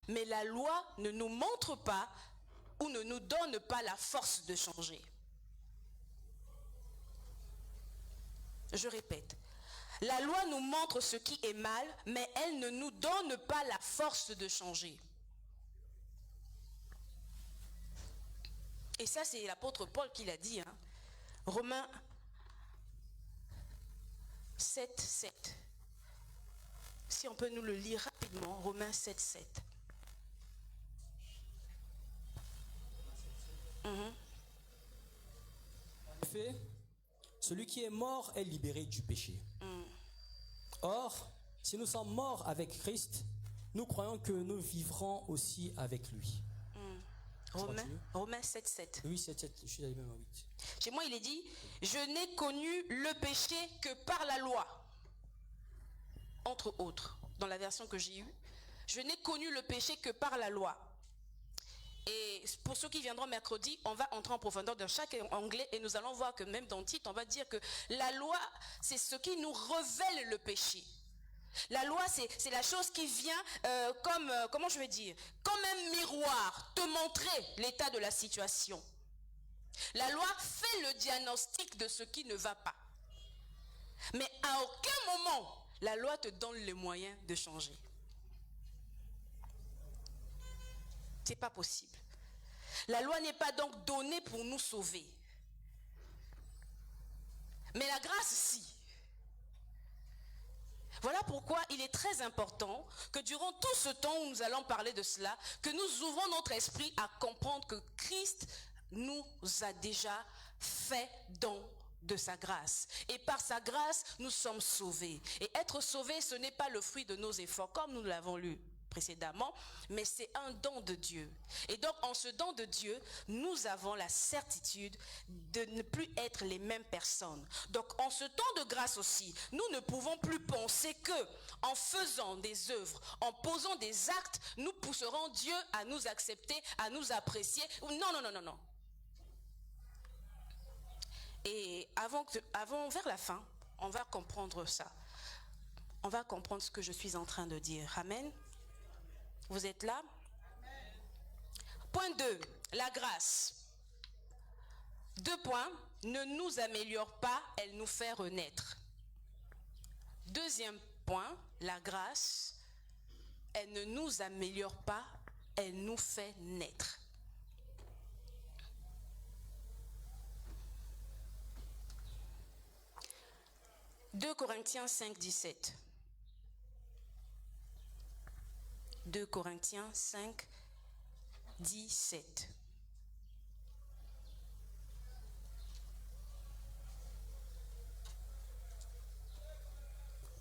Mais la loi ne nous montre pas ou ne nous donne pas la force de changer. Je répète, la loi nous montre ce qui est mal, mais elle ne nous donne pas la force de changer. Et ça, c'est l'apôtre Paul qui l'a dit. Romains 7, 7. Si on peut nous le lire rapidement, Romains 7, 7. En effet, celui qui est mort est libéré du péché. Or, si nous sommes morts avec Christ, nous croyons que nous vivrons aussi avec lui. Romains 7, 7. Oui, 7, 7. Je suis allé même à 8. Chez moi, il est dit, je n'ai connu le péché que par la loi. Entre autres, dans la version que j'ai eue, je n'ai connu le péché que par la loi. Et pour ceux qui viendront mercredi, on va entrer en profondeur dans chaque onglet et nous allons voir que même dans Tite, on va dire que la loi, c'est ce qui nous révèle le péché. La loi, c'est la chose qui vient comment je vais dire, comme un miroir, te montrer l'état de la situation. La loi fait le diagnostic de ce qui ne va pas. Mais à aucun moment, la loi te donne les moyens de changer. C'est pas possible. La loi n'est pas donc donnée pour nous sauver. Mais la grâce, si. Voilà pourquoi il est très important que durant tout ce temps où nous allons parler de cela, que nous ouvrons notre esprit à comprendre que Christ nous a déjà fait don de sa grâce. Et par sa grâce, nous sommes sauvés. Et être sauvé, ce n'est pas le fruit de nos efforts, comme nous l'avons lu précédemment, mais c'est un don de Dieu. Et donc, en ce don de Dieu, nous avons la certitude de ne plus être les mêmes personnes. Donc, en ce temps de grâce aussi, nous ne pouvons plus penser que, en faisant des œuvres, en posant des actes, nous pousserons Dieu à nous accepter, à nous apprécier. Non, non, non, non, non. Et avant, vers la fin, on va comprendre ça. On va comprendre ce que je suis en train de dire. Amen. Vous êtes là? Amen. Point 2, la grâce. 2 points, ne nous améliore pas, elle nous fait renaître. Deuxième point, la grâce, elle ne nous améliore pas, elle nous fait naître. « 2 Corinthiens 5, 17. 2 Corinthiens 5, 17.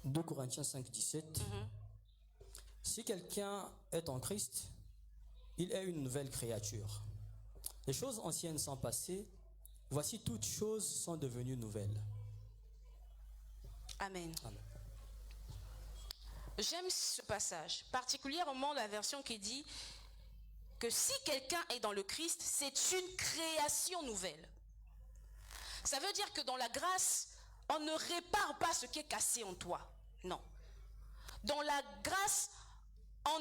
« 2 Corinthiens 5, 17. Si quelqu'un est en Christ, il est une nouvelle créature. Les choses anciennes sont passées, voici toutes choses sont devenues nouvelles. » Amen. Amen. J'aime ce passage, particulièrement la version qui dit que si quelqu'un est dans le Christ, c'est une création nouvelle. Ça veut dire que dans la grâce, on ne répare pas ce qui est cassé en toi. Non. Dans la grâce, on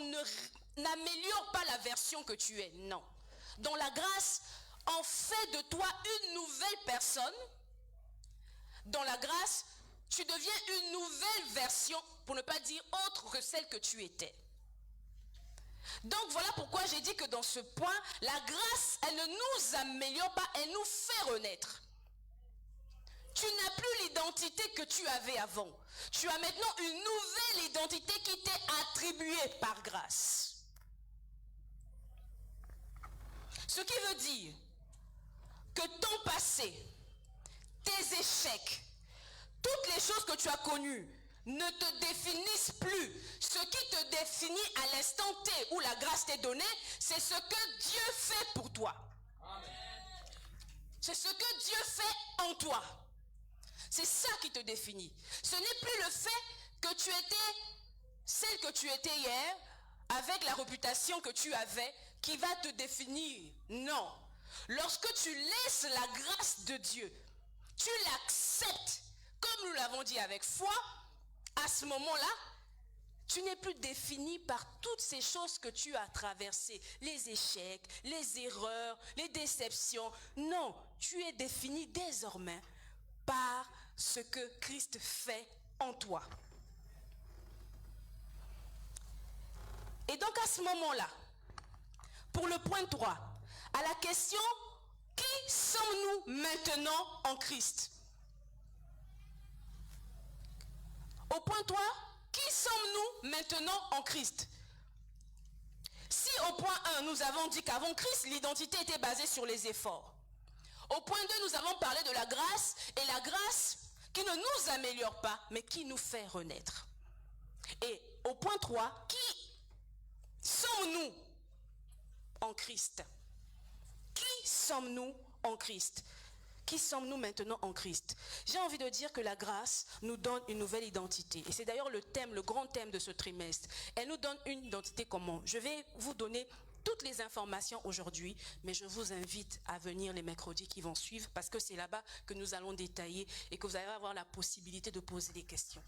n'améliore pas la version que tu es. Non. Dans la grâce, on fait de toi une nouvelle personne. Dans la grâce, tu deviens une nouvelle version, pour ne pas dire autre que celle que tu étais. Donc voilà pourquoi j'ai dit que dans ce point, la grâce, elle ne nous améliore pas, elle nous fait renaître. Tu n'as plus l'identité que tu avais avant. Tu as maintenant une nouvelle identité qui t'est attribuée par grâce. Ce qui veut dire que ton passé, tes échecs, toutes les choses que tu as connues ne te définissent plus. Ce qui te définit à l'instant T où la grâce t'est donnée, c'est ce que Dieu fait pour toi. Amen. C'est ce que Dieu fait en toi. C'est ça qui te définit. Ce n'est plus le fait que tu étais celle que tu étais hier, avec la réputation que tu avais, qui va te définir. Non. Lorsque tu laisses la grâce de Dieu, tu l'acceptes, comme nous l'avons dit avec foi, à ce moment-là, Tu n'es plus défini par toutes ces choses que tu as traversées, les échecs, les erreurs, les déceptions. Non, tu es défini désormais par ce que Christ fait en toi. Et donc à ce moment-là, pour le point 3, à la question « Qui sommes-nous maintenant en Christ ?» Au point 3, qui sommes-nous maintenant en Christ? Si au point 1, nous avons dit qu'avant Christ, l'identité était basée sur les efforts. Au point 2, nous avons parlé de la grâce, et la grâce qui ne nous améliore pas, mais qui nous fait renaître. Et au point 3, qui sommes-nous en Christ? Qui sommes-nous en Christ? Qui sommes-nous maintenant en Christ? J'ai envie de dire que la grâce nous donne une nouvelle identité. Et c'est d'ailleurs le thème, le grand thème de ce trimestre. Elle nous donne une identité comment? Je vais vous donner toutes les informations aujourd'hui, mais je vous invite à venir les mercredis qui vont suivre parce que c'est là-bas que nous allons détailler et que vous allez avoir la possibilité de poser des questions.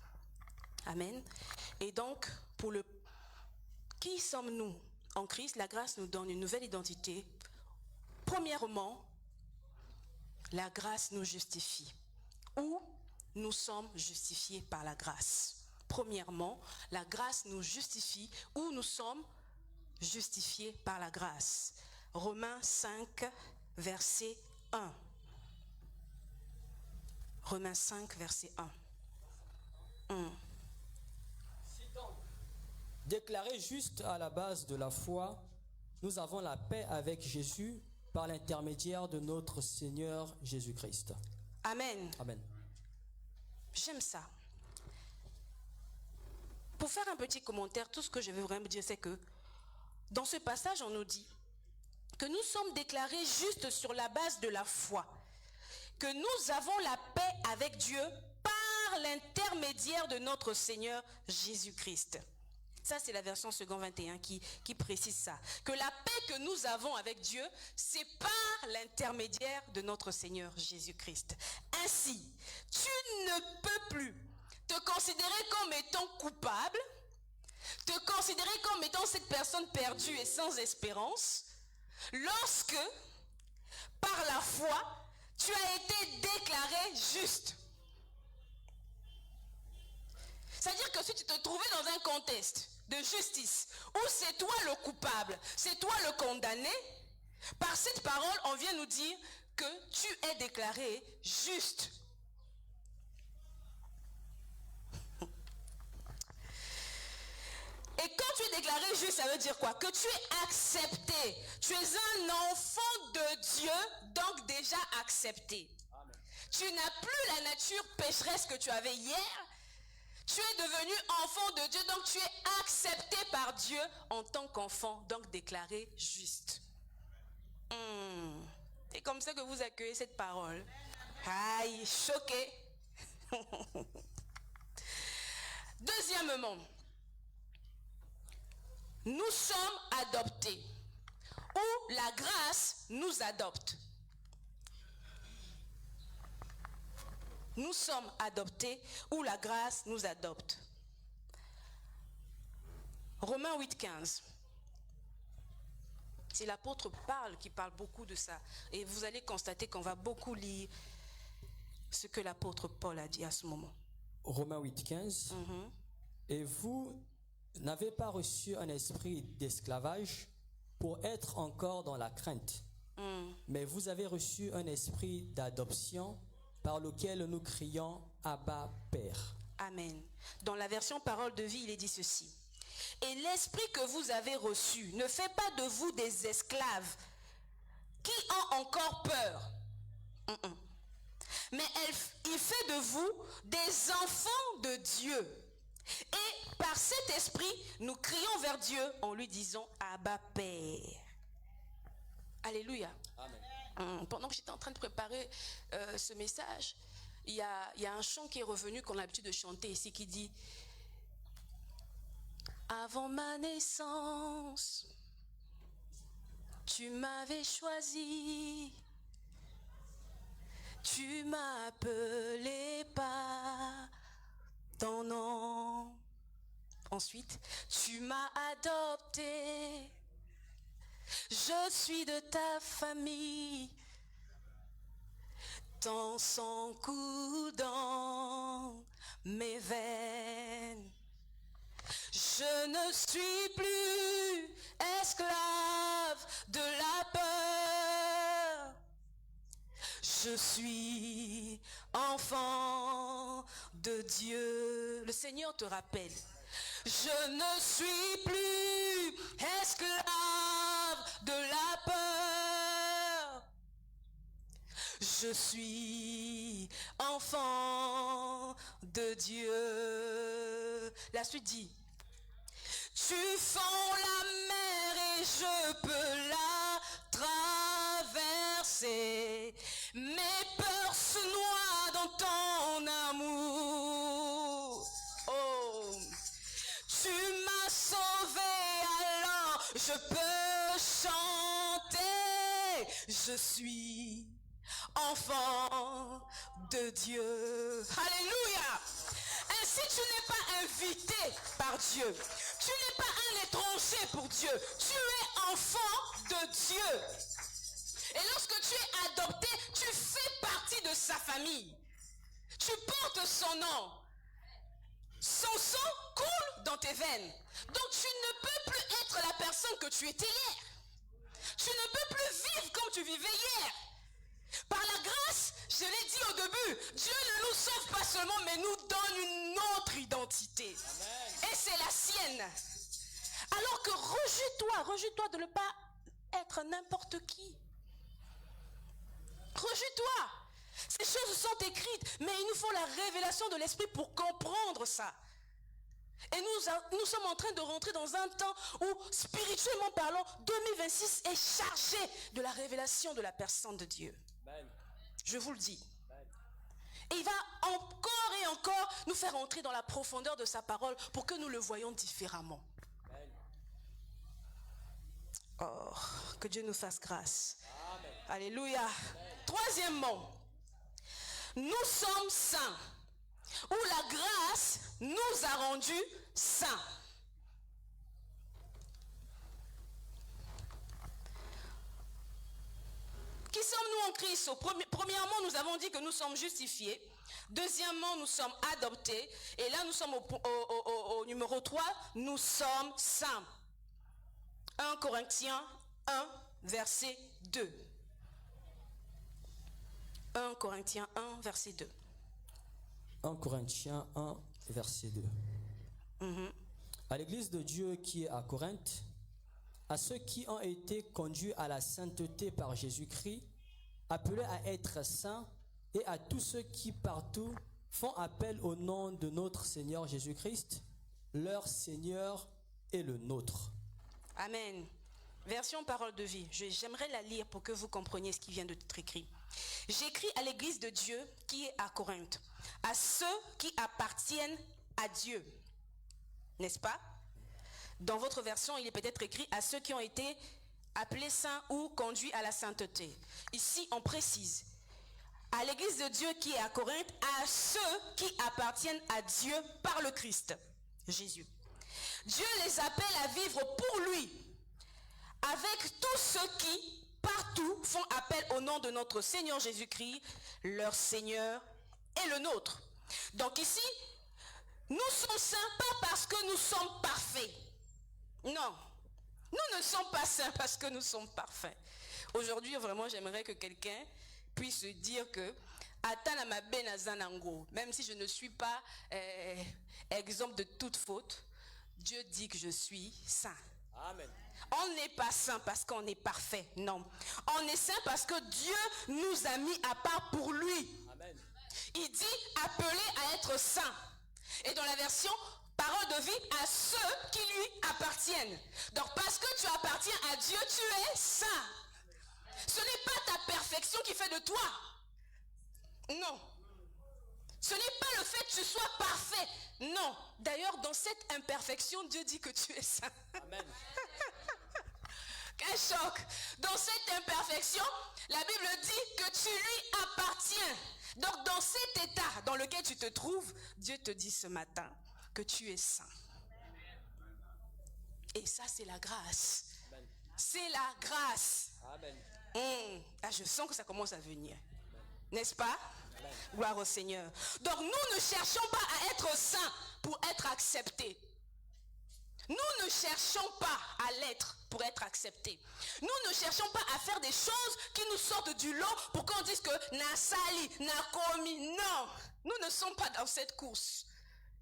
Amen. Et donc, pour le qui sommes-nous en Christ, la grâce nous donne une nouvelle identité. Premièrement, la grâce nous justifie. Ou nous sommes justifiés par la grâce. Premièrement, la grâce nous justifie ou nous sommes justifiés par la grâce. Romains 5, verset 1. Romains 5, verset 1. Déclarés justes à la base de la foi, nous avons la paix avec Jésus par l'intermédiaire de notre Seigneur Jésus-Christ. Amen. Amen. J'aime ça. Pour faire un petit commentaire, tout ce que je veux vraiment dire, c'est que dans ce passage, on nous dit que nous sommes déclarés justes sur la base de la foi, que nous avons la paix avec Dieu par l'intermédiaire de notre Seigneur Jésus-Christ. Ça, c'est la version second 21 qui précise ça. Que la paix que nous avons avec Dieu, c'est par l'intermédiaire de notre Seigneur Jésus-Christ. Ainsi, tu ne peux plus te considérer comme étant coupable, te considérer comme étant cette personne perdue et sans espérance, lorsque, par la foi, tu as été déclaré juste. C'est-à-dire que si tu te trouvais dans un contexte de justice où c'est toi le coupable, c'est toi le condamné, par cette parole, on vient nous dire que tu es déclaré juste. Et quand tu es déclaré juste, ça veut dire quoi? Que tu es accepté. Tu es un enfant de Dieu, donc déjà accepté. Amen. Tu n'as plus la nature pécheresse que tu avais hier. Tu es devenu enfant de Dieu, donc tu es accepté par Dieu en tant qu'enfant, donc déclaré juste. C'est comme ça que vous accueillez cette parole. Aïe, choqué. Deuxièmement, nous sommes adoptés, ou la grâce nous adopte. Nous sommes adoptés ou la grâce nous adopte. Romains 8, 15. C'est l'apôtre Paul qui parle beaucoup de ça. Et vous allez constater qu'on va beaucoup lire ce que l'apôtre Paul a dit à ce moment. Romains 8, 15. Et vous n'avez pas reçu un esprit d'esclavage pour être encore dans la crainte. Mais vous avez reçu un esprit d'adoption par lequel nous crions Abba, Père. Amen. Dans la version Parole de vie, il est dit ceci. Et l'esprit que vous avez reçu ne fait pas de vous des esclaves qui ont encore peur. Mais il fait de vous des enfants de Dieu. Et par cet esprit, nous crions vers Dieu en lui disant Abba, Père. Alléluia. Amen. Pendant que j'étais en train de préparer ce message, il y a un chant qui est revenu qu'on a l'habitude de chanter ici qui dit « Avant ma naissance, tu m'avais choisi, tu m'as appelé par ton nom. » ensuite. Tu m'as adopté. Je suis de ta famille. Ton sang coule dans mes veines. Je ne suis plus esclave de la peur. Je suis enfant de Dieu. Le Seigneur te rappelle. Je ne suis plus esclave de la peur. Je suis enfant de Dieu. La suite dit. Tu fends la mer et je peux la traverser. Mes peurs se noient dans ton amour. Oh, tu m'as sauvé, alors je peux chanter. Je suis enfant de Dieu. Alléluia. Ainsi, tu n'es pas invité par Dieu. Tu n'es pas un étranger pour Dieu. Tu es enfant de Dieu. Et lorsque tu es adopté, tu fais partie de sa famille. Tu portes son nom. Son sang coule dans tes veines. Donc tu ne peux plus être la personne que tu étais hier. Tu ne peux plus vivre comme tu vivais hier. Par la grâce, je l'ai dit au début, Dieu ne nous sauve pas seulement, mais nous donne une autre identité. Amen. Et c'est la sienne. Alors que rejouis-toi de ne pas être n'importe qui. Rejouis-toi. Ces choses sont écrites, mais il nous faut la révélation de l'esprit pour comprendre ça. Et nous sommes en train de rentrer dans un temps où, spirituellement parlant, 2026 est chargé de la révélation de la personne de Dieu. Amen. Je vous le dis. Amen. Et il va encore et encore nous faire entrer dans la profondeur de sa parole pour que nous le voyions différemment. Amen. Oh, que Dieu nous fasse grâce. Amen. Alléluia. Amen. Troisièmement, nous sommes saints. Où la grâce nous a rendus saints. Qui sommes-nous en Christ? Premièrement, nous avons dit que nous sommes justifiés. Deuxièmement, nous sommes adoptés. Et là, nous sommes au numéro 3, nous sommes saints. 1 Corinthiens 1, verset 2. 1 Corinthiens 1, verset 2. 1 Corinthiens 1, verset 2. À l'église de Dieu qui est à Corinthe, à ceux qui ont été conduits à la sainteté par Jésus-Christ, appelés à être saints, et à tous ceux qui partout font appel au nom de notre Seigneur Jésus-Christ, leur Seigneur est le nôtre. Amen. Version parole de vie. J'aimerais la lire pour que vous compreniez ce qui vient d'être écrit. J'écris à l'église de Dieu qui est à Corinthe, à ceux qui appartiennent à Dieu. N'est-ce pas? Dans votre version, il est peut-être écrit à ceux qui ont été appelés saints ou conduits à la sainteté. Ici, on précise. À l'église de Dieu qui est à Corinthe, à ceux qui appartiennent à Dieu par le Christ, Jésus. Dieu les appelle à vivre pour lui, avec tous ceux qui partout font appel au nom de notre Seigneur Jésus-Christ, leur Seigneur et le nôtre. Donc ici, nous sommes saints pas parce que nous sommes parfaits. Non, nous ne sommes pas saints parce que nous sommes parfaits. Aujourd'hui, vraiment, j'aimerais que quelqu'un puisse dire que même si je ne suis pas exempt de toute faute, Dieu dit que je suis saint. Amen. On n'est pas saint parce qu'on est parfait, non. On est saint parce que Dieu nous a mis à part pour lui. Amen. Il dit appelé à être saint. Et dans la version parole de vie, à ceux qui lui appartiennent. Donc parce que tu appartiens à Dieu, tu es saint. Ce n'est pas ta perfection qui fait de toi. Non. Ce n'est pas le fait que tu sois parfait. Non. D'ailleurs, dans cette imperfection, Dieu dit que tu es saint. Amen. Quel choc. Dans cette imperfection, la Bible dit que tu lui appartiens. Donc dans cet état dans lequel tu te trouves, Dieu te dit ce matin que tu es saint. Et ça, c'est la grâce. C'est la grâce. Ah, je sens que ça commence à venir. N'est-ce pas? Gloire au Seigneur. Donc nous ne cherchons pas à être saints pour être acceptés. Nous ne cherchons pas à l'être pour être acceptés. Nous ne cherchons pas à faire des choses qui nous sortent du lot pour qu'on dise que n'a sali, n'a commis. Non, nous ne sommes pas dans cette course.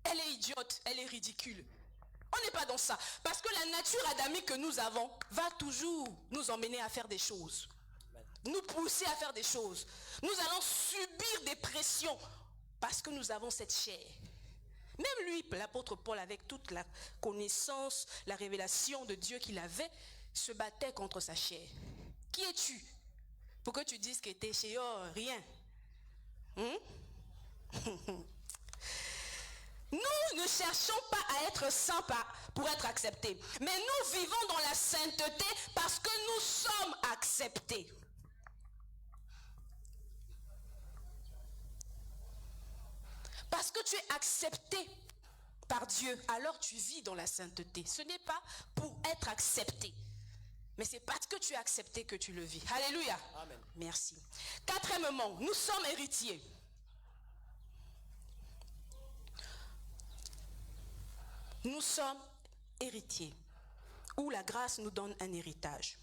Elle est idiote, elle est ridicule. On n'est pas dans ça. Parce que la nature adamique que nous avons va toujours nous emmener à faire des choses. Nous pousser à faire des choses. Nous allons subir des pressions parce que nous avons cette chair. Même lui, l'apôtre Paul, avec toute la connaissance, la révélation de Dieu qu'il avait, se battait contre sa chair. Qui es-tu pour que tu dises que t'es chez rien? Nous ne cherchons pas à être saints pour être acceptés. Mais nous vivons dans la sainteté parce que nous sommes acceptés. Parce que tu es accepté par Dieu, alors tu vis dans la sainteté. Ce n'est pas pour être accepté, mais c'est parce que tu es accepté que tu le vis. Alléluia. Amen. Merci. Quatrièmement, nous sommes héritiers. Nous sommes héritiers, où la grâce nous donne un héritage.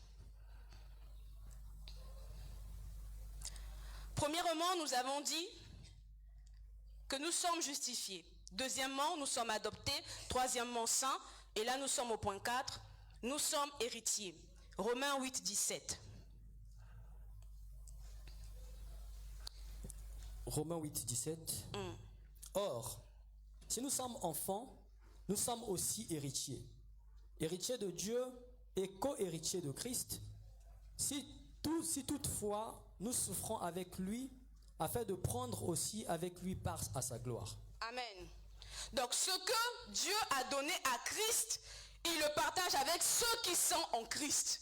Premièrement, nous avons dit que nous sommes justifiés. Deuxièmement, nous sommes adoptés. Troisièmement, saints. Et là, nous sommes au point 4. Nous sommes héritiers. Romains 8, 17. Romains 8, 17. Or, si nous sommes enfants, nous sommes aussi héritiers. Héritiers de Dieu et co-héritiers de Christ. Si toutefois nous souffrons avec lui, afin de prendre aussi avec lui part à sa gloire. Amen. Donc ce que Dieu a donné à Christ, il le partage avec ceux qui sont en Christ.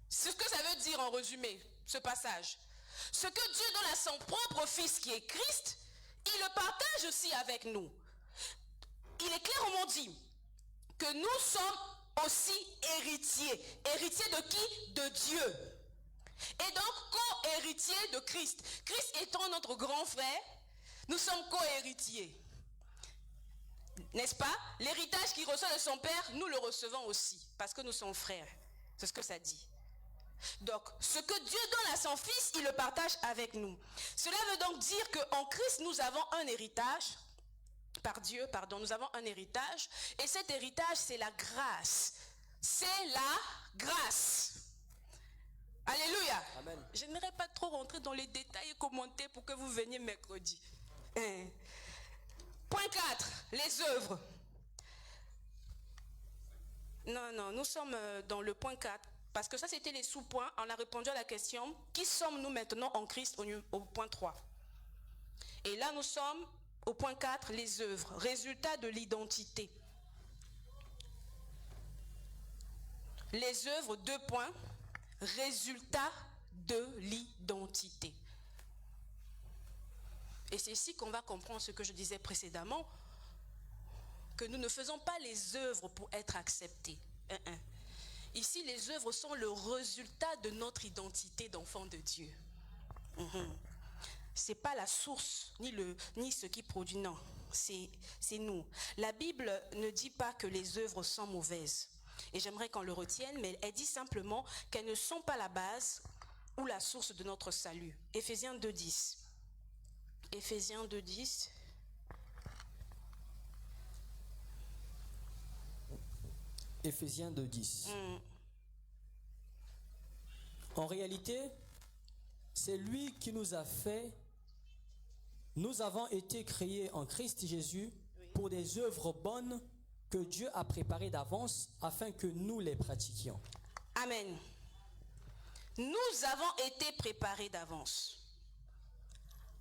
C'est ce que ça veut dire en résumé, ce passage. Ce que Dieu donne à son propre Fils qui est Christ, il le partage aussi avec nous. Il est clairement dit que nous sommes aussi héritiers. Héritiers de qui? De Dieu. Et donc co-héritiers de Christ. Christ étant notre grand frère, nous sommes co-héritiers. N'est-ce pas? L'héritage qu'il reçoit de son père, nous le recevons aussi, parce que nous sommes frères. C'est ce que ça dit. Donc, ce que Dieu donne à son Fils, il le partage avec nous. Cela veut donc dire qu'en Christ, nous avons un héritage, nous avons un héritage, et cet héritage, c'est la grâce. C'est la grâce. Alléluia. Amen. Je n'aimerais pas trop rentrer dans les détails et commenter pour que vous veniez mercredi. Point 4, les œuvres. Non, nous sommes dans le point 4, parce que ça c'était les sous-points. On a répondu à la question, qui sommes-nous maintenant en Christ au point 3. Et là nous sommes au point 4, les œuvres, résultat de l'identité. Les œuvres, 2 points. Résultat de l'identité. Et c'est ici qu'on va comprendre ce que je disais précédemment, que nous ne faisons pas les œuvres pour être acceptés. Ici, les œuvres sont le résultat de notre identité d'enfant de Dieu. C'est pas la source, ni ce qui produit, non. C'est nous. La Bible ne dit pas que les œuvres sont mauvaises. Et j'aimerais qu'on le retienne, mais elle dit simplement qu'elles ne sont pas la base ou la source de notre salut. Éphésiens 2.10. Éphésiens 2.10. Éphésiens 2.10. En réalité, c'est lui qui nous a fait. Nous avons été créés en Christ Jésus pour des œuvres bonnes que Dieu a préparées d'avance afin que nous les pratiquions. Amen. Nous avons été préparés d'avance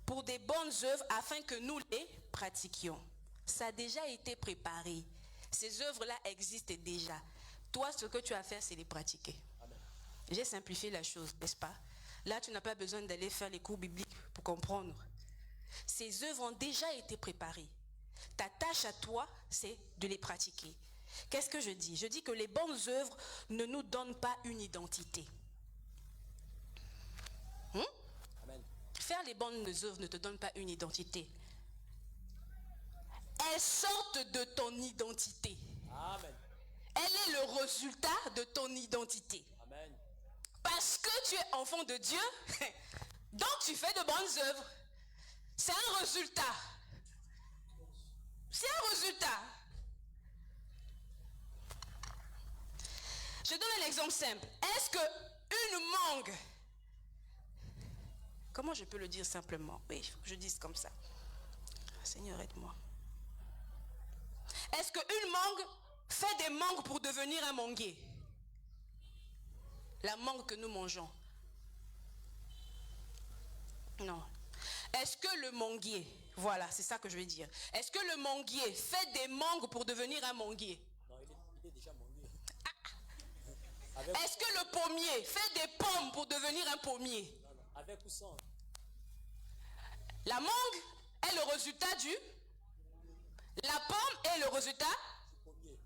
pour des bonnes œuvres afin que nous les pratiquions. Ça a déjà été préparé. Ces œuvres-là existent déjà. Toi, ce que tu as à faire, c'est les pratiquer. Amen. J'ai simplifié la chose, n'est-ce pas? Là, tu n'as pas besoin d'aller faire les cours bibliques pour comprendre. Ces œuvres ont déjà été préparées. Ta tâche à toi, c'est de les pratiquer. Qu'est-ce que je dis? Je dis que les bonnes œuvres ne nous donnent pas une identité. Amen. Faire les bonnes œuvres ne te donne pas une identité. Elles sortent de ton identité. Amen. Elle est le résultat de ton identité. Amen. Parce que tu es enfant de Dieu, donc tu fais de bonnes œuvres. C'est un résultat. C'est un résultat. Je donne un exemple simple. Est-ce que une mangue, comment je peux le dire simplement? Oui, il faut que je dise comme ça. Seigneur, aide-moi. Est-ce qu'une mangue fait des mangues pour devenir un manguier? La mangue que nous mangeons. Non. Est-ce que le manguier, voilà, c'est ça que je veux dire. Est-ce que le manguier fait des mangues pour devenir un manguier? Non, il est déjà mangué. Est-ce que le pommier fait des pommes pour devenir un pommier? Non, non, avec ou sans. La mangue est le résultat du... La pomme est le résultat... Pommier.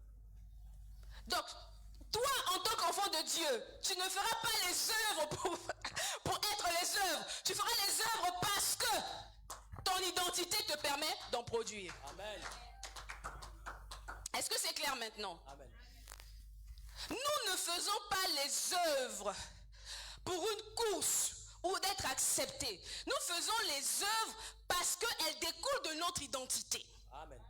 Donc, toi, en tant qu'enfant de Dieu, tu ne feras pas les œuvres pour être les œuvres. Tu feras les œuvres parce que ton identité te permet d'en produire. Amen. Est-ce que c'est clair maintenant? Amen. Nous ne faisons pas les œuvres pour une course ou d'être acceptés. Nous faisons les œuvres parce qu'elles découlent de notre identité. Amen.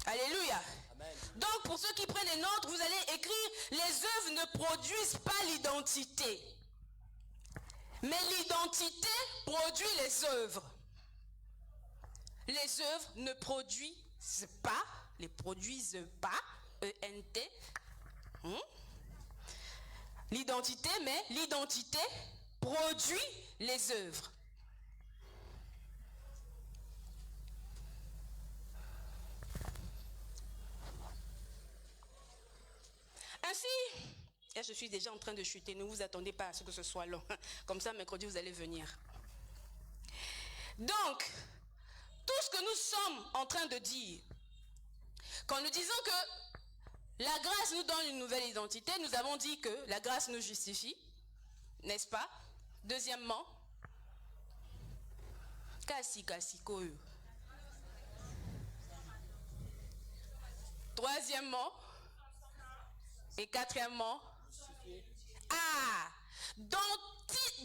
Alléluia. Amen. Donc, pour ceux qui prennent les notes, vous allez écrire: les œuvres ne produisent pas l'identité. Mais l'identité produit les œuvres. Les œuvres ne produisent pas, E-N-T. L'identité, mais l'identité produit les œuvres. Ainsi, et je suis déjà en train de chuter, ne vous attendez pas à ce que ce soit long. Comme ça, mercredi, vous allez venir. Donc, tout ce que nous sommes en train de dire, quand nous disons que la grâce nous donne une nouvelle identité, nous avons dit que la grâce nous justifie, n'est-ce pas? Deuxièmement, troisièmement, et quatrièmement, dans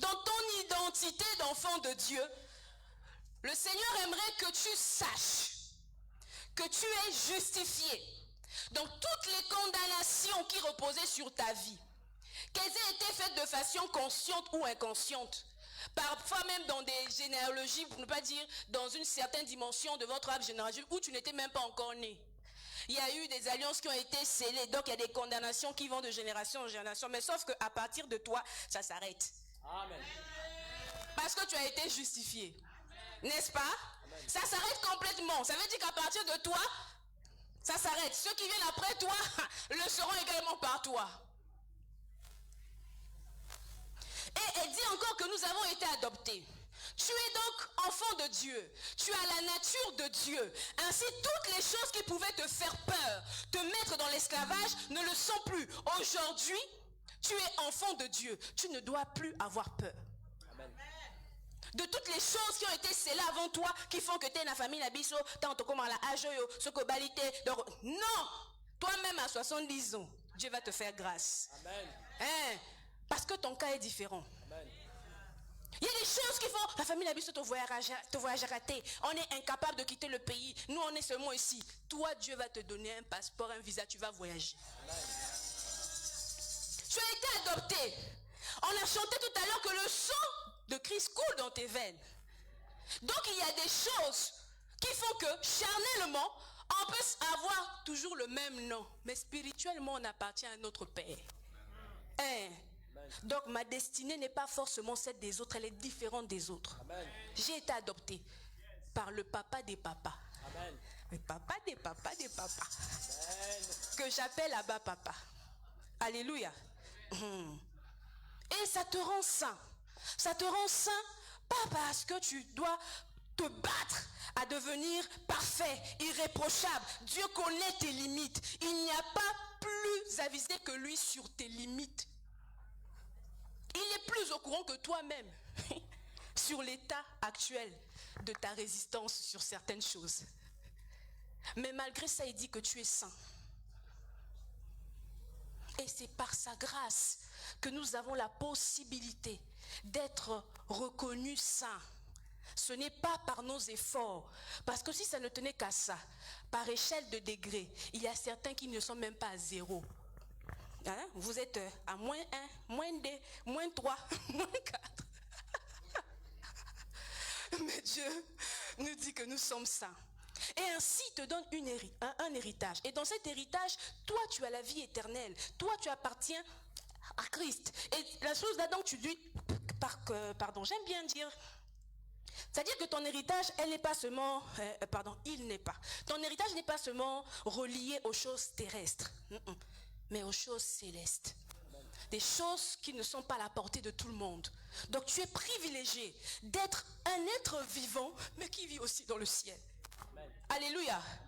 ton identité d'enfant de Dieu, le Seigneur aimerait que tu saches que tu es justifié. Donc toutes les condamnations qui reposaient sur ta vie, qu'elles aient été faites de façon consciente ou inconsciente, parfois même dans des généalogies, pour ne pas dire dans une certaine dimension de votre arbre généalogique où tu n'étais même pas encore né. Il y a eu des alliances qui ont été scellées, donc il y a des condamnations qui vont de génération en génération, mais sauf qu'à partir de toi, ça s'arrête. Amen. Parce que tu as été justifié. N'est-ce pas? Amen. Ça s'arrête complètement. Ça veut dire qu'à partir de toi, ça s'arrête. Ceux qui viennent après toi le seront également par toi. Et elle dit encore que nous avons été adoptés. Tu es donc enfant de Dieu. Tu as la nature de Dieu. Ainsi, toutes les choses qui pouvaient te faire peur, te mettre dans l'esclavage, ne le sont plus. Aujourd'hui, tu es enfant de Dieu. Tu ne dois plus avoir peur. Amen. De toutes les choses qui ont été scellées avant toi, qui font que tu es la famille, la biso, tant comme la ajoyo, ce que balité. Non! Toi-même à 70 ans, Dieu va te faire grâce. Amen. Hein? Parce que ton cas est différent. Amen. Il y a des choses qui font, la famille Labisso te voyage raté. On est incapable de quitter le pays. Nous, on est seulement ici. Toi, Dieu va te donner un passeport, un visa, tu vas voyager. Amen. Tu as été adopté. On a chanté tout à l'heure que le sang de Christ coule dans tes veines. Donc, il y a des choses qui font que, charnellement, on peut avoir toujours le même nom. Mais spirituellement, on appartient à notre Père. Hein? Donc ma destinée n'est pas forcément celle des autres, elle est différente des autres. Amen. J'ai été adopté par le papa des papas. Amen. Le papa des papas des papas. Amen. Que j'appelle Abba Papa. Alléluia. Et ça te rend saint. Ça te rend saint, pas parce que tu dois te battre à devenir parfait, irréprochable. Dieu connaît tes limites. Il n'y a pas plus avisé que lui sur tes limites. Il est plus au courant que toi-même sur l'état actuel de ta résistance sur certaines choses. Mais malgré ça, il dit que tu es saint. Et c'est par sa grâce que nous avons la possibilité d'être reconnus saints. Ce n'est pas par nos efforts. Parce que si ça ne tenait qu'à ça, par échelle de degrés, il y a certains qui ne sont même pas à 0. Hein? Vous êtes à -1, -2, -3, -4. Mais Dieu nous dit que nous sommes saints. Et ainsi il te donne un héritage. Et dans cet héritage, toi tu as la vie éternelle. Toi tu appartiens à Christ. Et la chose d'Adam, tu dis, pardon, j'aime bien dire, c'est-à-dire que ton héritage, elle n'est pas seulement, il n'est pas. Ton héritage n'est pas seulement relié aux choses terrestres, mais aux choses célestes. Des choses qui ne sont pas à la portée de tout le monde. Donc tu es privilégié d'être un être vivant, mais qui vit aussi dans le ciel. Amen. Alléluia. Amen.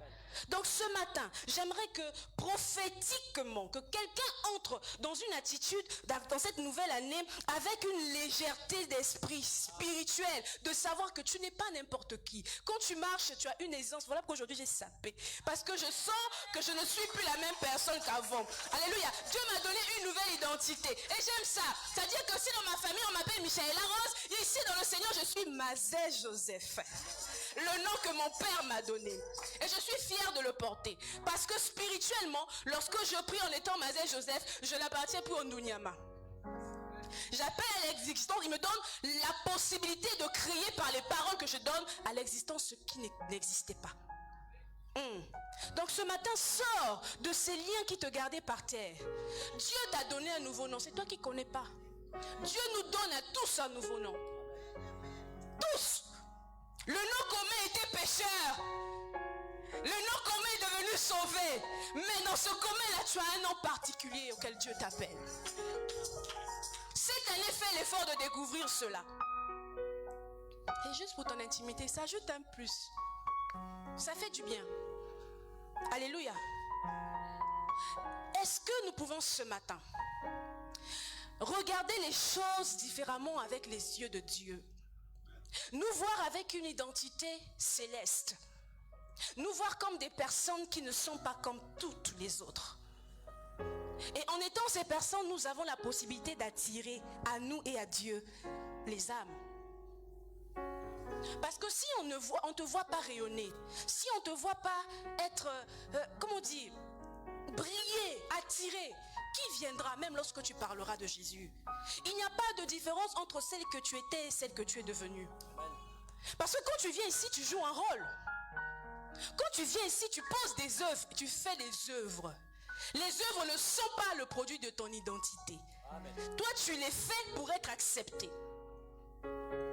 Donc ce matin, j'aimerais que prophétiquement, que quelqu'un entre dans une attitude, dans cette nouvelle année, avec une légèreté d'esprit spirituel, de savoir que tu n'es pas n'importe qui. Quand tu marches, tu as une aisance. Voilà pourquoi aujourd'hui j'ai sapé. Parce que je sens que je ne suis plus la même personne qu'avant. Alléluia. Dieu m'a donné une nouvelle identité. Et j'aime ça. C'est-à-dire que si dans ma famille, on m'appelle Michaela Rose, ici dans le Seigneur, je suis Mazé Joseph. Le nom que mon père m'a donné. Et je suis fière de le porter. Parce que spirituellement, lorsque je prie en étant Mazé Joseph, je n'appartiens plus au Nunyama. J'appelle à l'existence, il me donne la possibilité de créer par les paroles que je donne à l'existence ce qui n'existait pas. Donc ce matin, sors de ces liens qui te gardaient par terre. Dieu t'a donné un nouveau nom. C'est toi qui ne connais pas. Dieu nous donne à tous un nouveau nom. Tous. Le nom commun était pécheur. Le nom commun est devenu sauvé. Mais dans ce commun-là, tu as un nom particulier auquel Dieu t'appelle. Cette année, fais l'effort de découvrir cela. Et juste pour ton intimité, ça ajoute un plus. Ça fait du bien. Alléluia. Est-ce que nous pouvons ce matin regarder les choses différemment avec les yeux de Dieu? Nous voir avec une identité céleste. Nous voir comme des personnes qui ne sont pas comme toutes les autres. Et en étant ces personnes, nous avons la possibilité d'attirer à nous et à Dieu les âmes. Parce que si on ne te voit pas rayonner, si on ne te voit pas être, briller, attirer, qui viendra même lorsque tu parleras de Jésus? Il n'y a pas de différence entre celle que tu étais et celle que tu es devenue. Parce que quand tu viens ici, tu joues un rôle. Quand tu viens ici, tu poses des œuvres, tu fais des œuvres. Les œuvres ne sont pas le produit de ton identité. Amen. Toi, tu les fais pour être accepté.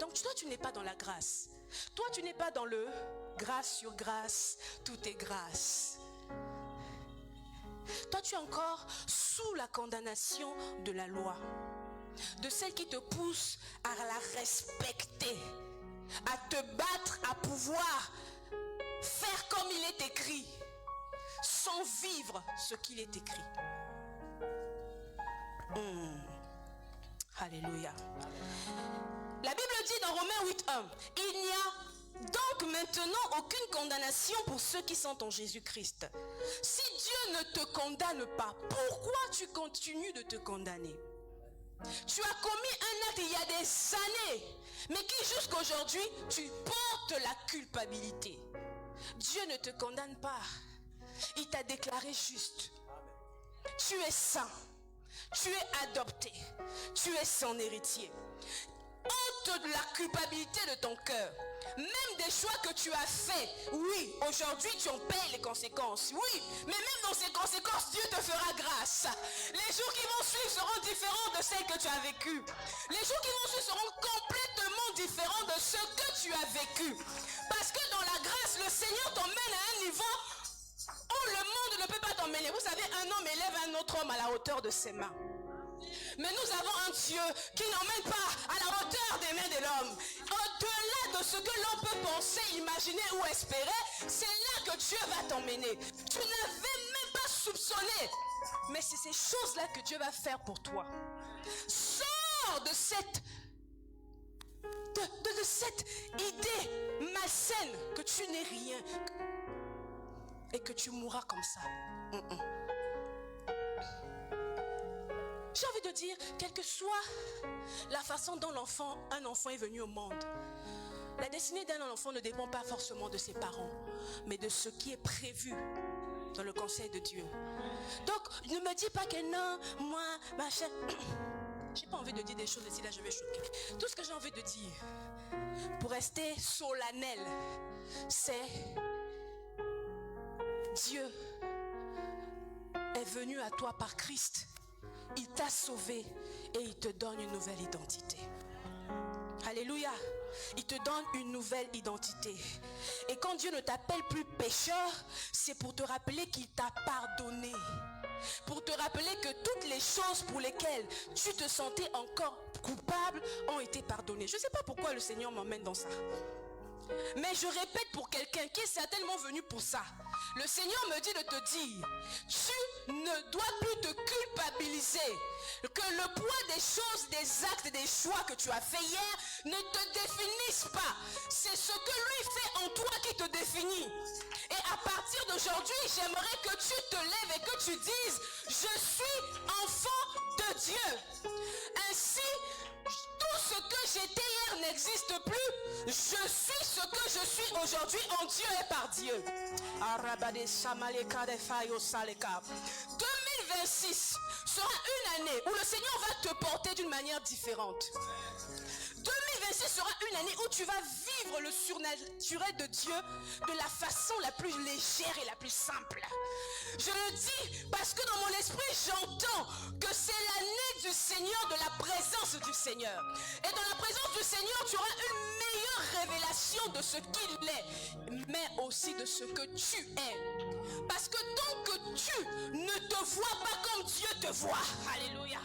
Donc toi, tu n'es pas dans la grâce. Toi, tu n'es pas dans le grâce sur grâce, tout est grâce. Toi, tu es encore sous la condamnation de la loi, de celle qui te pousse à la respecter, à te battre, à pouvoir faire comme il est écrit, sans vivre ce qu'il est écrit. Alléluia. La Bible dit dans Romains 8:1, il n'y a donc maintenant aucune condamnation pour ceux qui sont en Jésus-Christ. Si Dieu ne te condamne pas, pourquoi tu continues de te condamner? Tu as commis un acte il y a des années, mais qui jusqu'aujourd'hui, tu portes la culpabilité. Dieu ne te condamne pas. Il t'a déclaré juste. Tu es saint. Tu es adopté. Tu es son héritier. Ôte de la culpabilité de ton cœur. Même des choix que tu as faits, oui, aujourd'hui tu en payes les conséquences, oui, mais même dans ces conséquences, Dieu te fera grâce. Les jours qui vont suivre seront différents de celles que tu as vécues. Les jours qui vont suivre seront complètement différents de ce que tu as vécu. Parce que dans la grâce, le Seigneur t'emmène à un niveau où le monde ne peut pas t'emmener. Vous savez, un homme élève un autre homme à la hauteur de ses mains. Mais nous avons un Dieu qui n'emmène pas à la hauteur des mains de l'homme. Au-delà de ce que l'on peut penser, imaginer ou espérer, c'est là que Dieu va t'emmener. Tu n'avais même pas soupçonné. Mais c'est ces choses-là que Dieu va faire pour toi. Sors de cette idée malsaine que tu n'es rien et que tu mourras comme ça. J'ai envie de dire, quelle que soit la façon dont un enfant est venu au monde, la destinée d'un enfant ne dépend pas forcément de ses parents, mais de ce qui est prévu dans le conseil de Dieu. Donc, ne me dis pas que non, moi, ma chère, j'ai pas envie de dire des choses ici, là je vais choquer. Tout ce que j'ai envie de dire, pour rester solennel, c'est Dieu est venu à toi par Christ. Il t'a sauvé et il te donne une nouvelle identité. Alléluia. Il te donne une nouvelle identité. Et quand Dieu ne t'appelle plus pécheur, c'est pour te rappeler qu'il t'a pardonné. Pour te rappeler que toutes les choses pour lesquelles tu te sentais encore coupable ont été pardonnées. Je ne sais pas pourquoi le Seigneur m'emmène dans ça. Mais je répète pour quelqu'un qui est certainement venu pour ça. Le Seigneur me dit de te dire, tu ne dois plus te culpabiliser. Que le poids des choses, des actes et des choix que tu as fait hier ne te définissent pas. C'est ce que lui fait en toi qui te définit. Et à partir d'aujourd'hui, j'aimerais que tu te lèves et que tu dises, je suis enfant de Dieu. Ainsi, tout ce que j'étais hier n'existe plus. Je suis ce que je suis aujourd'hui en Dieu et par Dieu. 2026 sera une année où le Seigneur va te porter d'une manière différente. 2026 sera une année où tu vas vivre le surnaturel de Dieu de la façon la plus légère et la plus simple. Je le dis parce que dans mon esprit, j'entends que c'est l'année du Seigneur, de la présence du Seigneur. Et dans la présence du Seigneur, tu auras une meilleure révélation de ce qu'il est, mais aussi de ce que tu es. Parce que tant que tu ne te vois pas comme Dieu te voit, alléluia,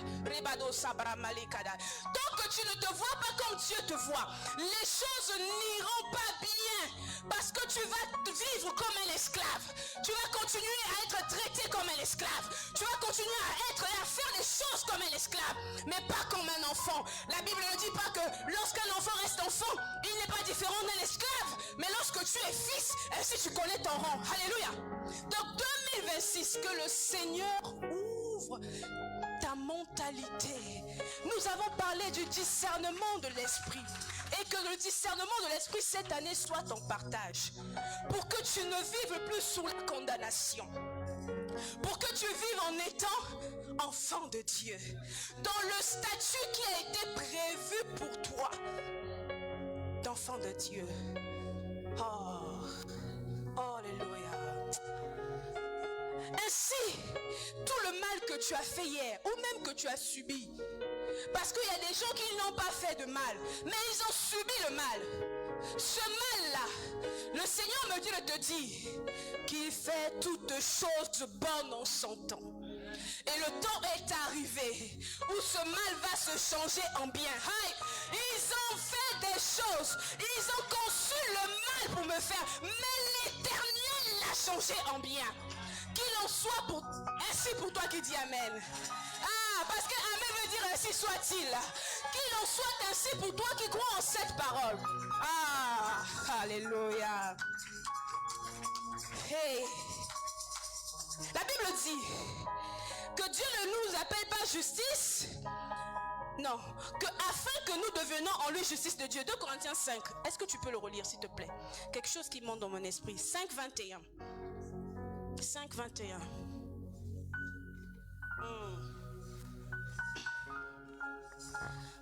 tant que tu ne te vois pas comme Dieu te voit, les choses n'iront pas bien. Parce que tu vas vivre comme un esclave. Tu vas continuer à être traité comme un esclave. Tu vas continuer à faire des choses comme un esclave, mais pas comme un enfant. La Bible ne dit pas que lorsqu'un enfant reste enfant, il n'est pas différent d'un esclave. Mais lorsque tu es fils, ainsi tu connais ton rang. Alléluia. Donc 2026, que le Seigneur ouvre ta mentalité. Nous avons parlé du discernement de l'esprit. Et que le discernement de l'esprit cette année soit ton partage. Pour que tu ne vives plus sous la condamnation. Pour que tu vives en étant enfant de Dieu. Dans le statut qui a été prévu pour toi. D'enfant de Dieu. Oh, alléluia. Ainsi, tout le mal que tu as fait hier, ou même que tu as subi, parce qu'il y a des gens qui n'ont pas fait de mal, mais ils ont subi le mal. Ce mal-là, le Seigneur me dit de te dire qu'il fait toutes choses bonnes en son temps. Et le temps est arrivé où ce mal va se changer en bien. Ils ont fait des choses, ils ont conçu le mal pour me faire, mais l'Éternel l'a changé en bien. Qu'il en soit ainsi pour toi qui dis Amen. Parce que Amen veut dire ainsi soit-il. Qu'il en soit ainsi pour toi qui crois en cette parole. Alléluia. Hey. La Bible dit que Dieu ne nous appelle pas justice. Non, que afin que nous devenions en lui justice de Dieu. 2 Corinthiens 5. Est-ce que tu peux le relire s'il te plaît? Quelque chose qui monte dans mon esprit. 5, 21. 5, 21.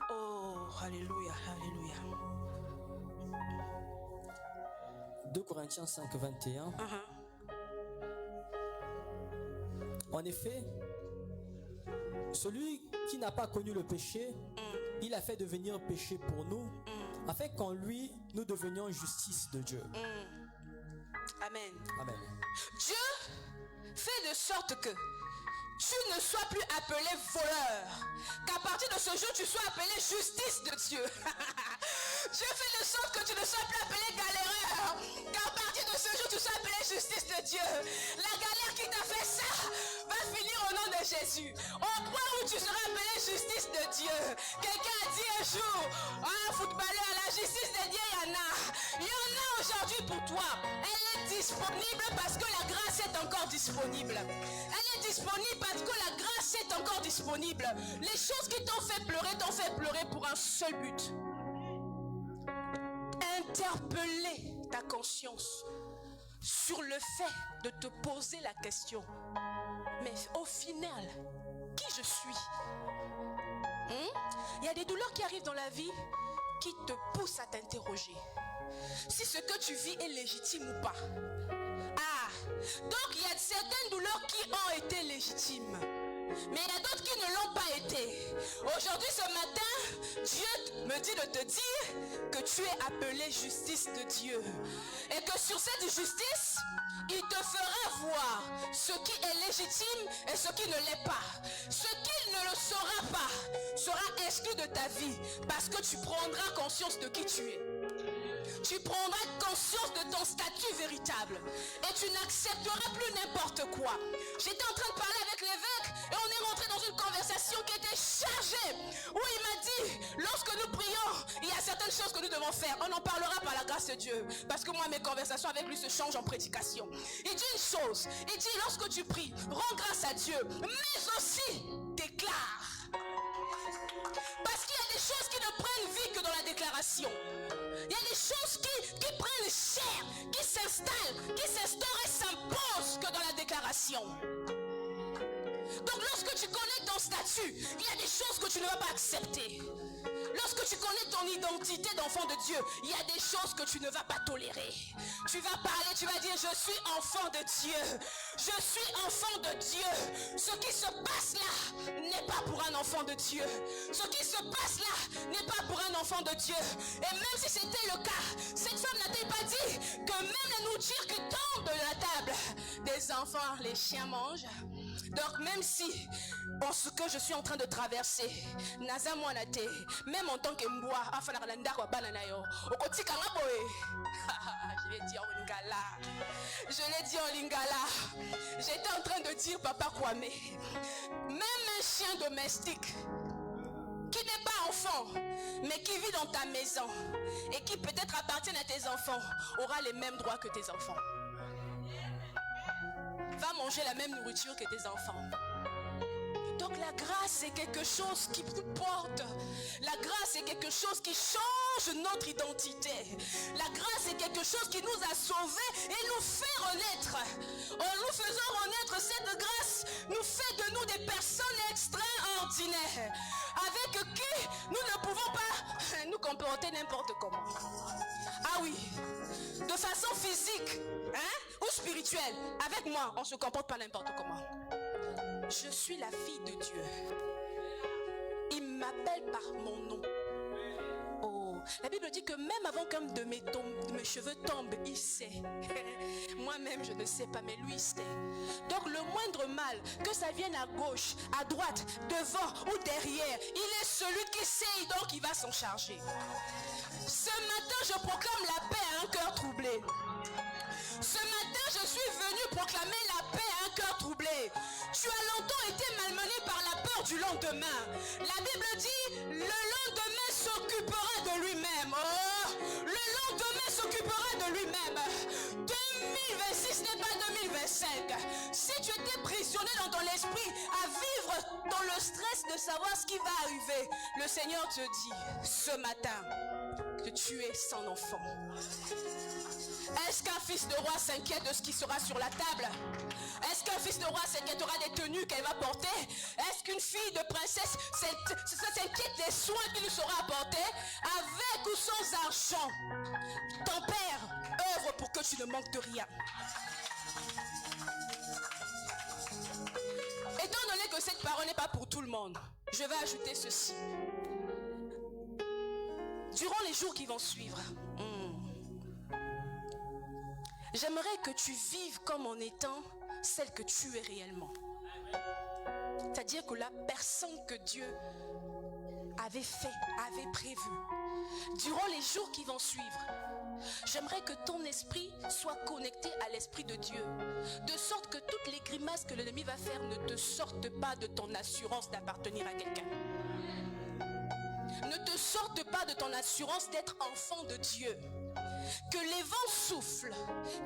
Oh, alléluia, alléluia. 2 Corinthiens 5, 21. En effet, celui qui n'a pas connu le péché, il a fait devenir péché pour nous, afin qu'en lui, nous devenions justice de Dieu. Amen. Amen. Dieu fait de sorte que tu ne ne sois plus appelé voleur. Qu'à partir de ce jour, tu sois appelé justice de Dieu. Je fais de sorte que tu ne sois plus appelé galéreur. Qu'à partir de ce jour, tu sois appelé justice de Dieu. La galère qui t'a fait ça va finir au nom de Jésus. Au point où tu seras appelé justice de Dieu. Quelqu'un a dit un jour, un footballeur, la justice de Dieu, il y en a. Il y en a aujourd'hui pour toi. Elle est disponible parce que la grâce est encore disponible. Elle est disponible parce que la grâce est encore disponible. Les choses qui t'ont fait pleurer pour un seul but. Interpeller ta conscience sur le fait de te poser la question. Mais au final, qui je suis? Il y a des douleurs qui arrivent dans la vie qui te poussent à t'interroger. Si ce que tu vis est légitime ou pas. Donc il y a certaines douleurs qui ont été légitimes. Mais il y a d'autres qui ne l'ont pas été. Aujourd'hui, ce matin, Dieu me dit de te dire que tu es appelé justice de Dieu. Et que sur cette justice, il te fera voir ce qui est légitime et ce qui ne l'est pas. Ce qui ne le sera pas sera exclu de ta vie parce que tu prendras conscience de qui tu es. Tu prendras conscience de ton statut véritable et tu n'accepteras plus n'importe quoi. J'étais en train de parler avec l'évêque et on est rentré dans une conversation qui était chargée où il m'a dit, lorsque nous prions, il y a certaines choses que nous devons faire. On en parlera par la grâce de Dieu parce que moi mes conversations avec lui se changent en prédication. Il dit une chose, il dit lorsque tu pries, rends grâce à Dieu, mais aussi déclare. Parce qu'il y a des choses qui ne prennent vie que dans la déclaration. Il y a des choses qui prennent chair, qui s'installent, qui s'instaurent et s'imposent que dans la déclaration. Donc lorsque tu connais ton statut, il y a des choses que tu ne vas pas accepter. Lorsque tu connais ton identité d'enfant de Dieu, il y a des choses que tu ne vas pas tolérer. Tu vas parler, tu vas dire, je suis enfant de Dieu. Je suis enfant de Dieu. Ce qui se passe là n'est pas pour un enfant de Dieu. Ce qui se passe là n'est pas pour un enfant de Dieu. Et même si c'était le cas, cette femme n'a-t-elle pas dit que même la nourriture qui tombe de la table des enfants, les chiens mangent? Donc même si, en ce que je suis en train de traverser, naza mwanate, même en tant que mboa, je l'ai dit en lingala. Je l'ai dit en lingala. J'étais en train de dire Papa Kwame, même un chien domestique qui n'est pas enfant, mais qui vit dans ta maison et qui peut-être appartient à tes enfants, aura les mêmes droits que tes enfants. Va manger la même nourriture que tes enfants. Donc la grâce c'est quelque chose qui nous porte. La grâce c'est quelque chose qui change notre identité. La grâce c'est quelque chose qui nous a sauvés et nous fait renaître. En nous faisant renaître, cette grâce nous fait de nous des personnes extraordinaires avec qui nous ne pouvons pas nous comporter n'importe comment. Ah oui, de façon physique ou spirituelle, avec moi on ne se comporte pas n'importe comment. Je suis la fille de Dieu. Il m'appelle par mon nom. Oh, la Bible dit que même avant qu'un de mes cheveux tombe, il sait. Moi-même, je ne sais pas, mais lui, il sait. Donc, le moindre mal, que ça vienne à gauche, à droite, devant ou derrière, il est celui qui sait, donc il va s'en charger. Ce matin, je proclame la paix à un cœur troublé. Ce matin, je suis venu proclamer la paix à un cœur troublé. Tu as longtemps été malmené par la peur du lendemain. La Bible dit, le lendemain s'occupera de lui-même. Oh, le lendemain s'occupera de lui-même. 2026 n'est pas 2025. Si tu étais prisonnier dans ton esprit à vivre dans le stress de savoir ce qui va arriver, le Seigneur te dit ce matin que tu es son enfant. Est-ce qu'un fils de roi s'inquiète de ce qui sera sur la table? Est-ce qu'un fils de roi s'inquiétera des tenues qu'elle va porter? Est-ce qu'une fille de princesse s'inquiète des soins qui lui sera apportés? Avec ou sans argent, ton père œuvre pour que tu ne manques de rien. Étant donné que cette parole n'est pas pour tout le monde, je vais ajouter ceci. Durant les jours qui vont suivre, j'aimerais que tu vives comme en étant celle que tu es réellement. C'est-à-dire que la personne que Dieu avait fait, avait prévu, durant les jours qui vont suivre, j'aimerais que ton esprit soit connecté à l'esprit de Dieu, de sorte que toutes les grimaces que l'ennemi va faire ne te sortent pas de ton assurance d'appartenir à quelqu'un. Ne te sortent pas de ton assurance d'être enfant de Dieu. Que les vents soufflent,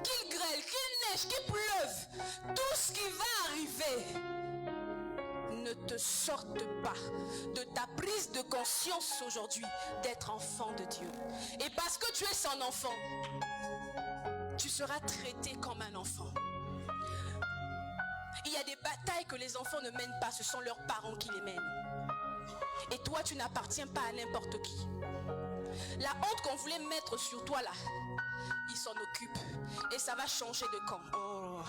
qu'il grêle, qu'il neige, qu'il pleuve, tout ce qui va arriver ne te sorte pas de ta prise de conscience aujourd'hui d'être enfant de Dieu. Et parce que tu es son enfant, tu seras traité comme un enfant. Il y a des batailles que les enfants ne mènent pas, ce sont leurs parents qui les mènent. Et toi, tu n'appartiens pas à n'importe qui. La honte qu'on voulait mettre sur toi là, il s'en occupe. Et ça va changer de camp. Oh,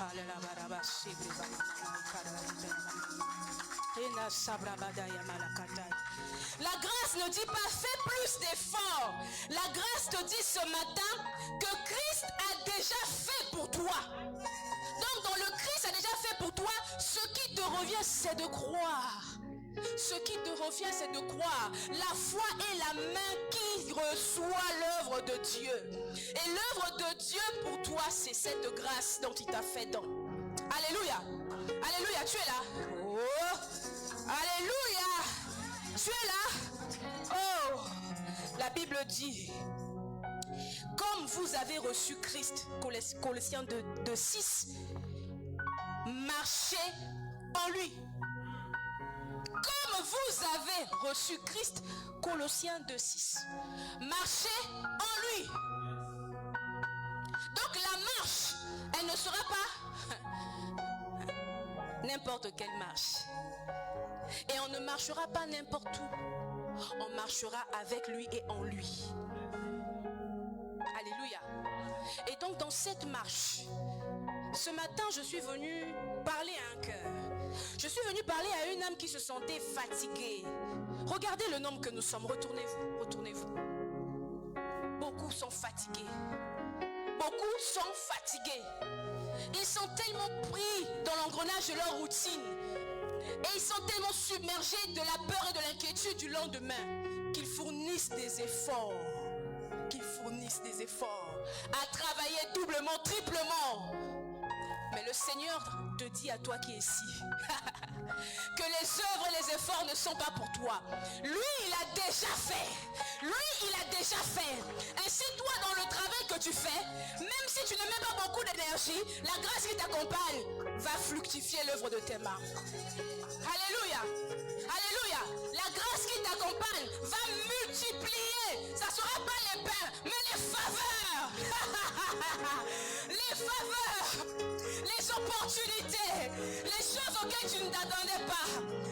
la grâce ne dit pas fais plus d'efforts. La grâce te dit ce matin que Christ a déjà fait pour toi. Donc dans le Christ a déjà fait pour toi, ce qui te revient c'est de croire. Ce qui te revient c'est de croire. La foi est la main qui reçoit l'œuvre de Dieu. Et l'œuvre de Dieu pour toi c'est cette grâce dont il t'a fait don. Alléluia. Alléluia, tu es là. Oh. Alléluia. Tu es là. Oh. La Bible dit, comme vous avez reçu Christ, Colossiens 2:6, marchez en lui. Comme vous avez reçu Christ, Colossiens 2:6, marchez en lui. Donc la marche, elle ne sera pas n'importe quelle marche. Et on ne marchera pas n'importe où. On marchera avec lui et en lui. Alléluia. Et donc dans cette marche, ce matin je suis venue parler à un cœur. Je suis venue parler à une âme qui se sentait fatiguée. Regardez le nombre que nous sommes. Retournez-vous, retournez-vous. Beaucoup sont fatigués. Beaucoup sont fatigués. Ils sont tellement pris dans l'engrenage de leur routine. Et ils sont tellement submergés de la peur et de l'inquiétude du lendemain qu'ils fournissent des efforts. À travailler doublement, triplement. Mais le Seigneur te dit à toi qui es ici que les œuvres et les efforts ne sont pas pour toi. Lui, il a déjà fait. Lui, il a déjà fait. Ainsi, toi, dans le travail que tu fais, même si tu ne mets pas beaucoup d'énergie, la grâce qui t'accompagne va fructifier l'œuvre de tes mains. Alléluia. Alléluia. La grâce qui t'accompagne va multiplier. Ça ne sera pas les pains, mais les faveurs. Les faveurs. Les opportunités, les choses auxquelles tu ne t'attendais pas.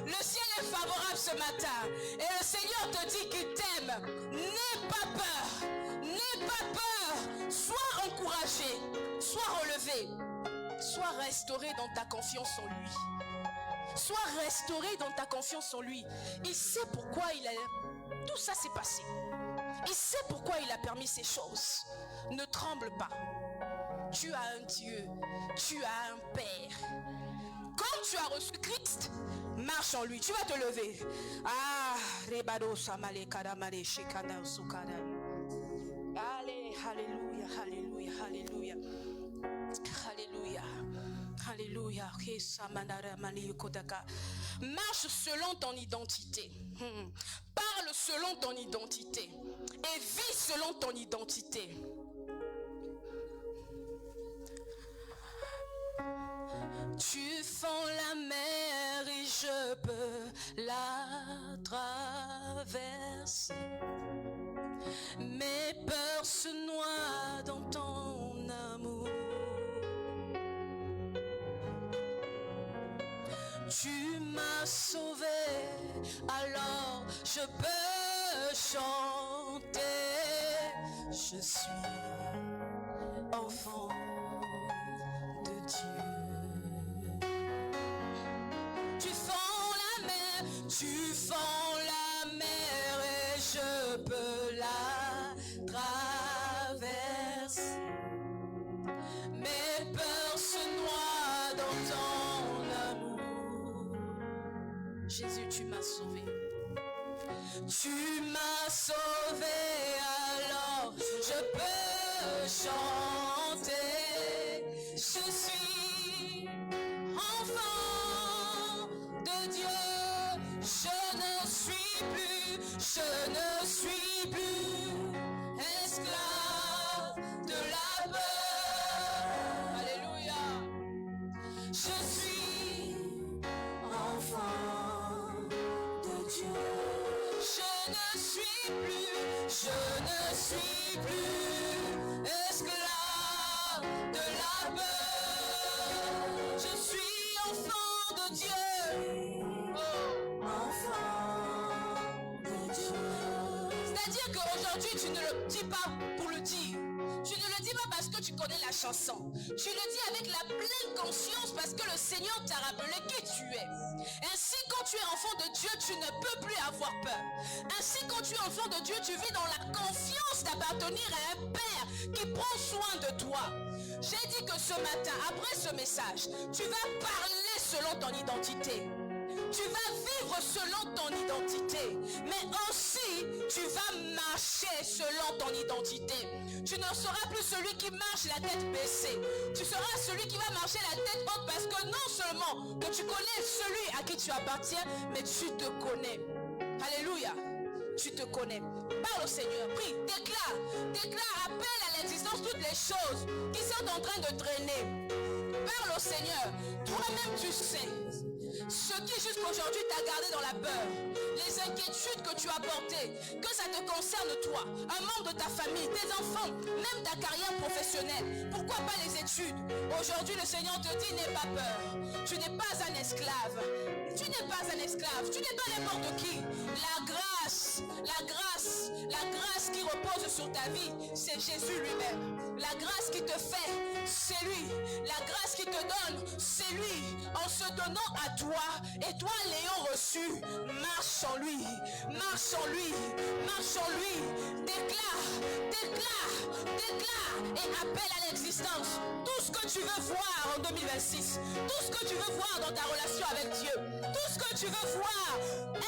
Le ciel est favorable ce matin. Et le Seigneur te dit qu'il t'aime. N'aie pas peur. N'aie pas peur. Sois encouragé. Sois relevé. Sois restauré dans ta confiance en lui. Sois restauré dans ta confiance en lui. Il sait pourquoi tout ça s'est passé. Il sait pourquoi il a permis ces choses. Ne tremble pas. Tu as un Dieu, tu as un Père. Quand tu as reçu Christ, marche en lui. Tu vas te lever. Ah, rebado samale kadamare shikana sukada. Allez, alléluia, alléluia, alléluia. Alléluia. Alléluia. Marche selon ton identité. Parle selon ton identité. Et vis selon ton identité. Tu fends la mer et je peux la traverser. Mes peurs se noient dans ton amour. Tu m'as sauvé, alors je peux chanter. Je suis enfant de Dieu. Tu fends la mer et je peux la traverser. Mes peurs se noient dans ton amour. Jésus, tu m'as sauvé. Tu m'as sauvé, alors je peux chanter. Je suis enfant de Dieu. Je ne suis plus esclave de la peur. Alléluia. Je suis enfant de Dieu. Je ne suis plus esclave de la peur. Je suis enfant de Dieu. Oh, enfant de Dieu. C'est-à-dire qu'aujourd'hui, tu ne le dis pas pour le dire. Tu ne le dis pas parce que tu connais la chanson. Tu le dis avec la pleine conscience parce que le Seigneur t'a rappelé qui tu es. Ainsi, quand tu es enfant de Dieu, tu ne peux plus avoir peur. Ainsi, quand tu es enfant de Dieu, tu vis dans la confiance d'appartenir à un Père qui prend soin de toi. J'ai dit que ce matin, après ce message, tu vas parler selon ton identité. Tu vas vivre selon ton identité, mais aussi tu vas marcher selon ton identité. Tu ne seras plus celui qui marche la tête baissée. Tu seras celui qui va marcher la tête haute parce que non seulement que tu connais celui à qui tu appartiens, mais tu te connais. Alléluia. Tu te connais. Parle au Seigneur, prie, déclare, appelle à l'existence toutes les choses qui sont en train de traîner. Parle au Seigneur. Toi-même tu sais ce qui jusqu'aujourd'hui t'a gardé dans la peur, les inquiétudes que tu as portées, que ça te concerne toi, un membre de ta famille, tes enfants, même ta carrière professionnelle. Pourquoi pas les études? Aujourd'hui le Seigneur te dit n'aie pas peur. Tu n'es pas un esclave. Tu n'es pas un esclave. Tu n'es pas n'importe qui. La grâce qui repose sur ta vie, c'est Jésus lui-même. La grâce qui te fait, c'est lui. La grâce qui te donne, c'est lui. En se donnant à toi, et toi l'ayant reçu, marche en lui. Marche en lui. Marche en lui. Déclare et appelle à l'existence tout ce que tu veux voir en 2026. Tout ce que tu veux voir dans ta relation avec Dieu. Tout ce que tu veux voir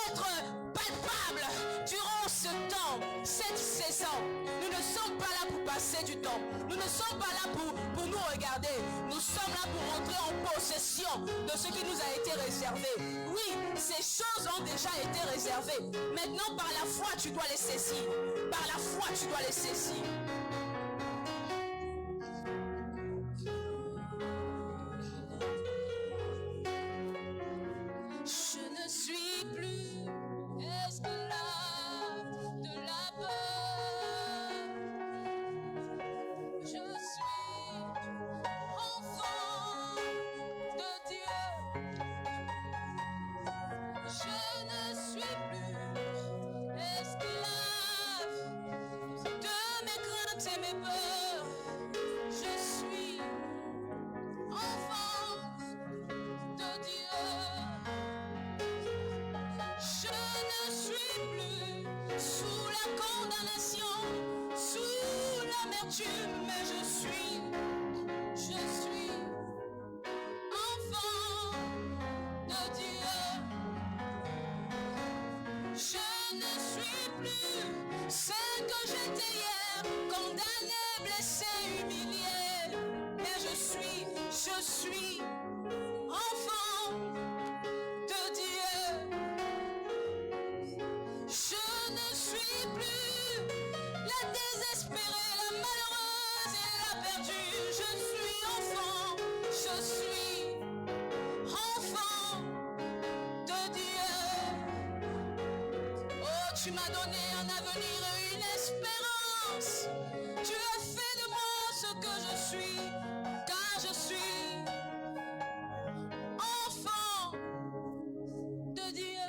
être palpable durant ce temps, cette saison. Nous ne sommes pas là pour passer du temps. Nous ne sommes pas là pour nous regarder. Nous sommes là pour entrer en possession de ce qui nous a été réservé. Oui, ces choses ont déjà été réservées. Maintenant, par la foi, tu dois les saisir. Par la foi, tu dois les saisir. Je ne suis plus esclave de la peur. Je suis enfant de Dieu. Je ne suis plus esclave de mes craintes et mes peurs. Je suis enfant de Dieu. Je ne suis plus sous la condamnation, sous l'amertume, mais je suis enfant de Dieu. Je ne suis plus ce que j'étais hier, condamné, blessé, humilié, mais je suis enfant de Dieu. Je ne suis plus la désespérée, la malheureuse et la perdue. Je suis enfant de Dieu. Oh, tu m'as donné un avenir et une espérance. Tu as fait de moi ce que je suis, car je suis enfant de Dieu.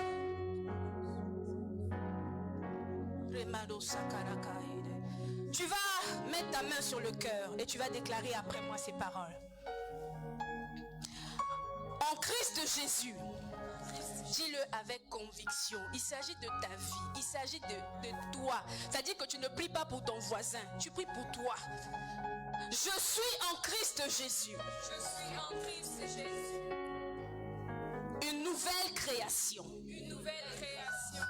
Tu vas mettre ta main sur le cœur et tu vas déclarer après moi ces paroles. En Christ Jésus, dis-le avec conviction. Il s'agit de ta vie, il s'agit de toi. C'est-à-dire que tu ne pries pas pour ton voisin, tu pries pour toi. Je suis en Christ Jésus. Je suis en Christ Jésus. Une nouvelle création. Une nouvelle création.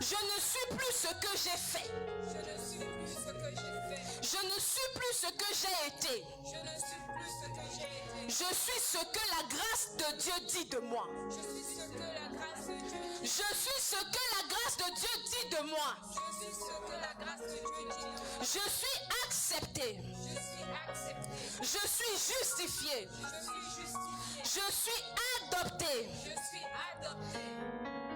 Je ne suis plus ce que j'ai fait. Je ne suis plus ce que j'ai fait. Je ne suis plus ce que j'ai été. Je ne suis plus ce que j'ai été. Je suis ce que la grâce de Dieu dit de moi. Je suis ce que la grâce de Dieu dit. Je suis ce que la grâce de Dieu dit de moi. Je suis ce que la grâce de Dieu dit de moi. Je suis accepté. Je suis accepté. Je suis justifié. Je suis justifié. Je suis adopté Je suis adopté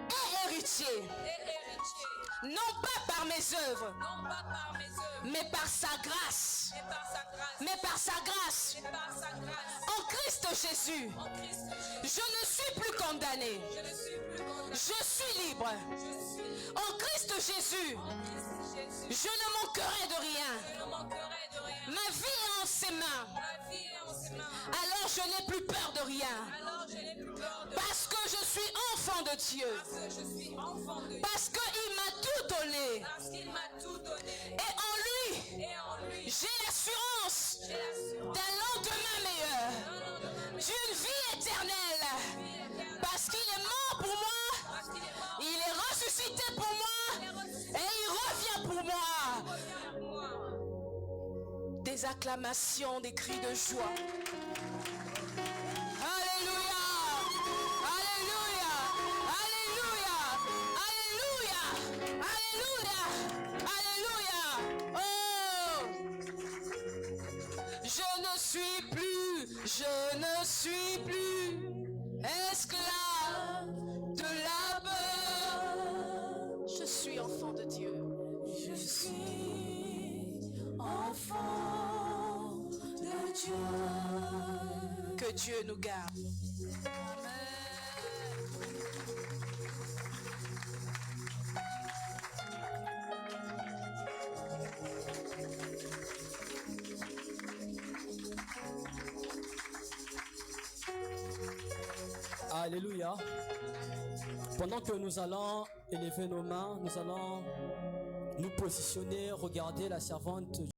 et héritier. et héritier. Non pas par mes œuvres, Non pas par mes œuvres, mais par sa grâce. mais par sa grâce. Mais par sa grâce. Mais par sa grâce. En Christ Jésus, En Christ Jésus. je ne suis plus condamné. Je ne suis plus condamné. Je suis libre. Je suis libre. En Christ Jésus, En Christ Jésus. je ne manquerai de rien. Je ne manquerai de rien. Ma vie est en ses mains. Ma vie est en ses mains. Alors je n'ai plus peur de rien. Alors je n'ai plus peur de Parce que je suis enfant de Dieu. parce que je suis enfant de Dieu. Parce qu'il m'a tout donné. Parce qu'il m'a tout donné. Et en lui, Et en lui, j'ai l'assurance j'ai l'assurance d'un lendemain meilleur. d'un lendemain meilleur. D'une vie éternelle. Vie éternelle. Parce qu'il est mort pour moi. Parce qu'il est mort. Il est ressuscité pour moi. Il est ressuscité Et il revient pour moi. pour moi. Des acclamations, des cris de joie. Alléluia. Alléluia. Alléluia. Alléluia. Alléluia. Alléluia. Oh. Je ne suis plus esclave de la peur. Je suis enfant de Dieu. Je suis enfant de Dieu. Que Dieu nous garde. Alléluia. Pendant que nous allons élever nos mains, nous allons nous positionner, regarder la servante